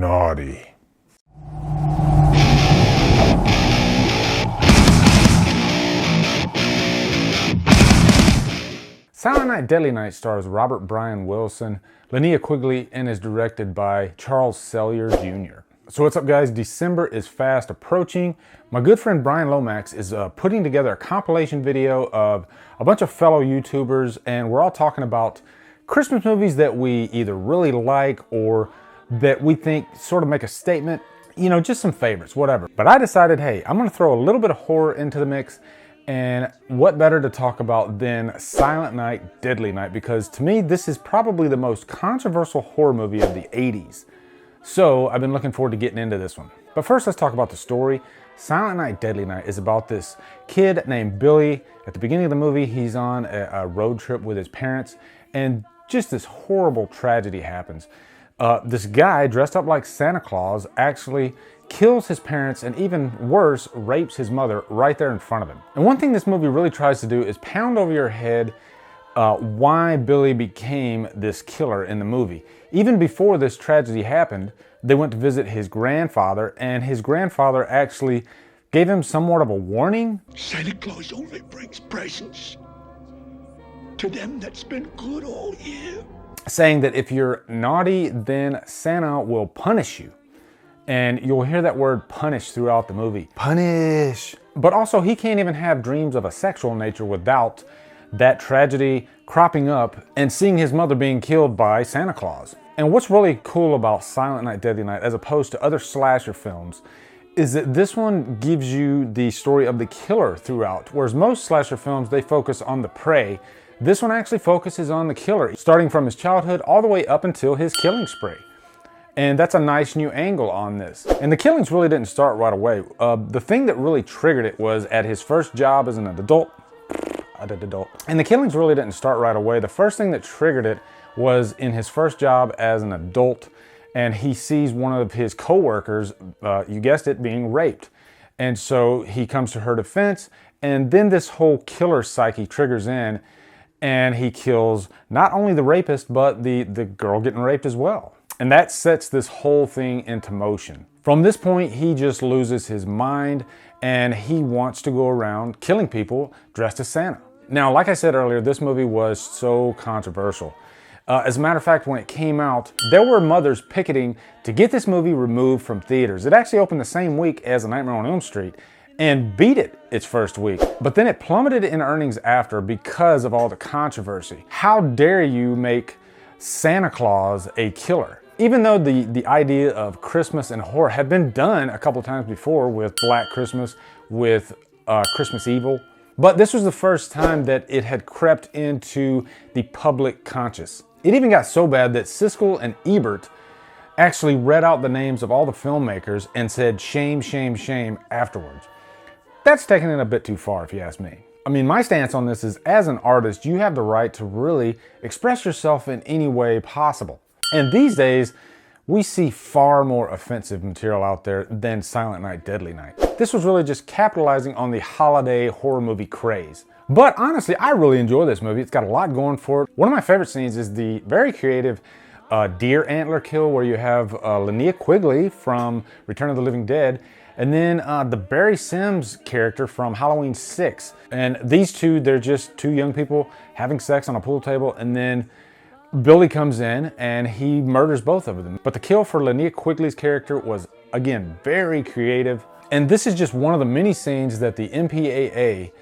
naughty. Silent Night, Deadly Night stars Robert Brian Wilson, Linnea Quigley, and is directed by Charles Sellier Jr. So what's up, guys? December is fast approaching. My good friend Brian Lomax is putting together a compilation video of a bunch of fellow YouTubers, and we're all talking about Christmas movies that we either really like or that we think sort of make a statement. You know, just some favorites, whatever. But I decided, hey, I'm gonna throw a little bit of horror into the mix. And what better to talk about than Silent Night, Deadly Night, because to me, this is probably the most controversial horror movie of the 80s. So I've been looking forward to getting into this one. But first, let's talk about the story. Silent Night, Deadly Night is about this kid named Billy. At the beginning of the movie, he's on a road trip with his parents, and just this horrible tragedy happens. This guy dressed up like Santa Claus actually kills his parents, and even worse, rapes his mother right there in front of him. And one thing this movie really tries to do is pound over your head why Billy became this killer in the movie. Even before this tragedy happened, they went to visit his grandfather, and his grandfather actually gave him somewhat of a warning. Santa Claus only brings presents to them that's been good all year. Saying that if you're naughty, then Santa will punish you. And you'll hear that word punish throughout the movie. Punish! But also, he can't even have dreams of a sexual nature without that tragedy cropping up and seeing his mother being killed by Santa Claus. And what's really cool about Silent Night, Deadly Night, as opposed to other slasher films, is that this one gives you the story of the killer throughout. Whereas most slasher films, they focus on the prey. This one actually focuses on the killer, starting from his childhood all the way up until his killing spree. And that's a nice new angle on this. And the killings really didn't start right away. The thing that really triggered it was at his first job as an adult. And the killings really didn't start right away. The first thing that triggered it was in his first job as an adult, and he sees one of his co-workers, you guessed it, being raped. And so he comes to her defense, and then this whole killer psyche triggers in, and he kills not only the rapist, but the girl getting raped as well. And that sets this whole thing into motion. From this point, he just loses his mind, and he wants to go around killing people dressed as Santa. Now, like I said earlier, this movie was so controversial. As a matter of fact, when it came out, there were mothers picketing to get this movie removed from theaters. It actually opened the same week as A Nightmare on Elm Street and beat it its first week. But then it plummeted in earnings after because of all the controversy. How dare you make Santa Claus a killer? Even though the idea of Christmas and horror had been done a couple times before with Black Christmas, with Christmas Evil, but this was the first time that it had crept into the public conscious. It even got so bad that Siskel and Ebert actually read out the names of all the filmmakers and said shame, shame, shame afterwards. That's taking it a bit too far, if you ask me. I mean, my stance on this is, as an artist, you have the right to really express yourself in any way possible. And these days, we see far more offensive material out there than Silent Night, Deadly Night. This was really just capitalizing on the holiday horror movie craze. But honestly, I really enjoy this movie. It's got a lot going for it. One of my favorite scenes is the very creative deer antler kill, where you have Linnea Quigley from Return of the Living Dead, and then the Barry Sims character from Halloween 6. And these two, they're just two young people having sex on a pool table, and then Billy comes in and he murders both of them. But the kill for Linnea Quigley's character was, again, very creative. And this is just one of the many scenes that the MPAA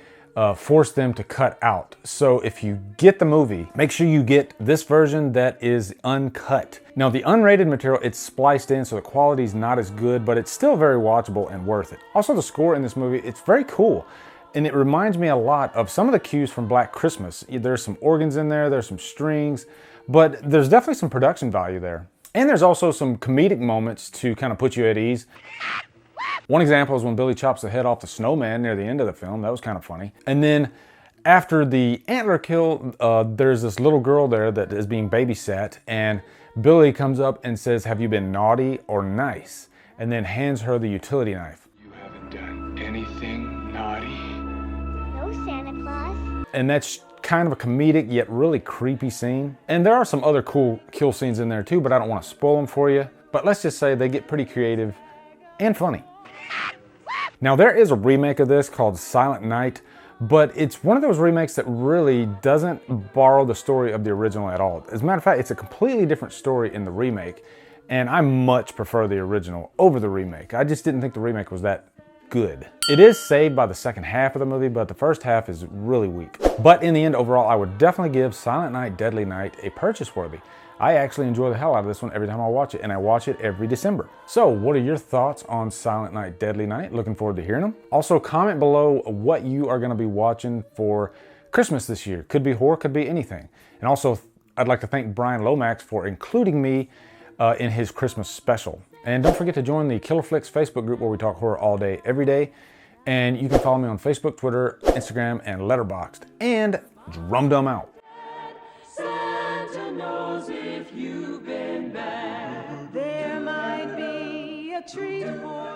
forced them to cut out. So if you get the movie, make sure you get this version that is uncut. Now, the unrated material, it's spliced in, so the quality's not as good, but it's still very watchable and worth it. Also, the score in this movie, it's very cool. And it reminds me a lot of some of the cues from Black Christmas. There's some organs in there, there's some strings, but there's definitely some production value there. And there's also some comedic moments to kind of put you at ease. One example is when Billy chops the head off the snowman near the end of the film. That was kind of funny. And then after the antler kill, there's this little girl there that is being babysat, and Billy comes up and says, "Have you been naughty or nice?" And then hands her the utility knife. You haven't done anything naughty. No, Santa Claus. And that's kind of a comedic yet really creepy scene. And there are some other cool kill scenes in there too, but I don't want to spoil them for you. but let's just say they get pretty creative and funny. Now there is a remake of this called Silent Night, but it's one of those remakes that really doesn't borrow the story of the original at all. As a matter of fact, it's a completely different story in the remake, and I much prefer the original over the remake. I just didn't think the remake was that good. It is saved by the second half of the movie, but the first half is really weak. But in the end, overall, I would definitely give Silent Night, Deadly Night a purchase worthy. I actually enjoy the hell out of this one every time I watch it, and I watch it every December. So what are your thoughts on Silent Night, Deadly Night? Looking forward to hearing them. Also, comment below what you are gonna be watching for Christmas this year. Could be horror, could be anything. And also, I'd like to thank Brian Lomax for including me in his Christmas special. And don't forget to join the Killer Flicks Facebook group where we talk horror all day, every day. And you can follow me on Facebook, Twitter, Instagram, and Letterboxd. And Drumdum out. Santa knows if you've been bad. There might be a treat for